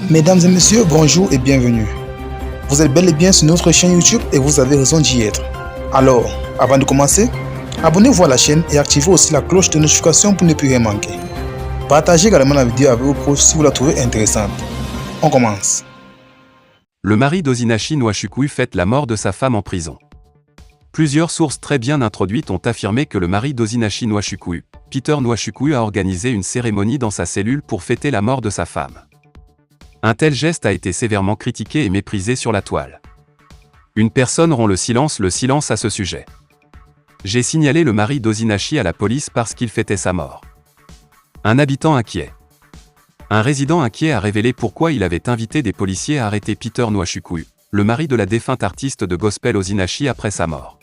Mesdames et messieurs, bonjour et bienvenue. Vous êtes bel et bien sur notre chaîne YouTube et vous avez raison d'y être. Alors, avant de commencer, abonnez-vous à la chaîne et activez aussi la cloche de notification pour ne plus rien manquer. Partagez également la vidéo avec vos proches si vous la trouvez intéressante. On commence. Le mari d'Ozinashi Nwachukwu fête la mort de sa femme en prison. Plusieurs sources très bien introduites ont affirmé que le mari d'Ozinashi Nwachukwu, Peter Nwachukwu, a organisé une cérémonie dans sa cellule pour fêter la mort de sa femme. Un tel geste a été sévèrement critiqué et méprisé sur la toile. Une personne rompt le silence à ce sujet. J'ai signalé le mari d'Ozinashi à la police parce qu'il fêtait sa mort. Un habitant inquiet. Un résident inquiet a révélé pourquoi il avait invité des policiers à arrêter Peter Nwachukwu, le mari de la défunte artiste de gospel Ozinashi après sa mort.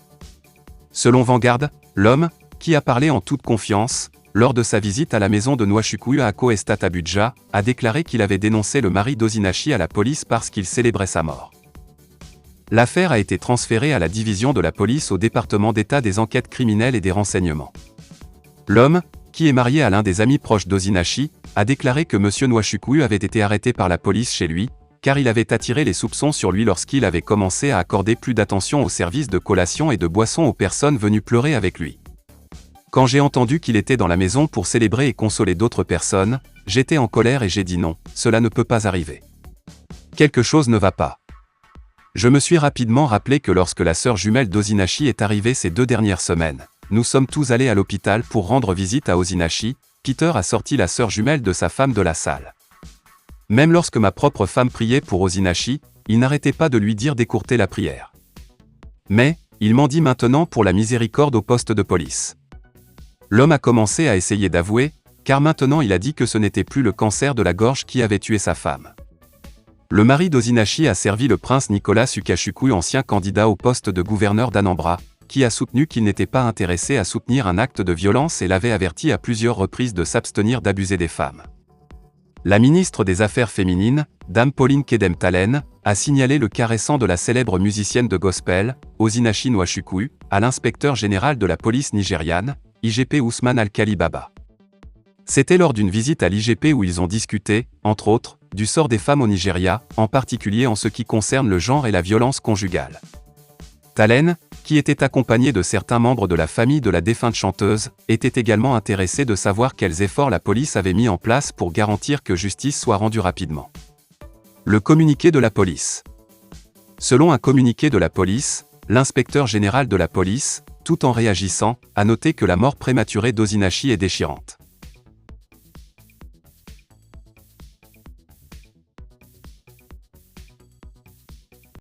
Selon Vanguard, l'homme, qui a parlé en toute confiance, lors de sa visite à la maison de Nwachukwu à Ako Estate Abuja, a déclaré qu'il avait dénoncé le mari d'Ozinashi à la police parce qu'il célébrait sa mort. L'affaire a été transférée à la division de la police au département d'État des enquêtes criminelles et des renseignements. L'homme, qui est marié à l'un des amis proches d'Ozinashi, a déclaré que M. Nwachukwu avait été arrêté par la police chez lui, car il avait attiré les soupçons sur lui lorsqu'il avait commencé à accorder plus d'attention au service de collation et de boisson aux personnes venues pleurer avec lui. Quand j'ai entendu qu'il était dans la maison pour célébrer et consoler d'autres personnes, j'étais en colère et j'ai dit non, cela ne peut pas arriver. Quelque chose ne va pas. Je me suis rapidement rappelé que lorsque la sœur jumelle d'Ozinashi est arrivée ces 2 dernières semaines, nous sommes tous allés à l'hôpital pour rendre visite à Ozinashi. Peter a sorti la sœur jumelle de sa femme de la salle. Même lorsque ma propre femme priait pour Ozinashi, il n'arrêtait pas de lui dire d'écourter la prière. Mais, il m'en dit maintenant pour la miséricorde au poste de police. L'homme a commencé à essayer d'avouer, car maintenant il a dit que ce n'était plus le cancer de la gorge qui avait tué sa femme. Le mari d'Ozinashi a servi le prince Nicolas Ukachukwu, ancien candidat au poste de gouverneur d'Anambra, qui a soutenu qu'il n'était pas intéressé à soutenir un acte de violence et l'avait averti à plusieurs reprises de s'abstenir d'abuser des femmes. La ministre des Affaires féminines, Dame Pauline Kedem-Talen, a signalé le cas récent de la célèbre musicienne de gospel, Ozinashi Nwachukwu, à l'inspecteur général de la police nigériane, IGP Ousmane Alkali Baba. C'était lors d'une visite à l'IGP où ils ont discuté, entre autres, du sort des femmes au Nigeria, en particulier en ce qui concerne le genre et la violence conjugale. Talen, qui était accompagné de certains membres de la famille de la défunte chanteuse, était également intéressé de savoir quels efforts la police avait mis en place pour garantir que justice soit rendue rapidement. Le communiqué de la police. Selon un communiqué de la police, l'inspecteur général de la police, tout en réagissant, a noté que la mort prématurée d'Ozinashi est déchirante.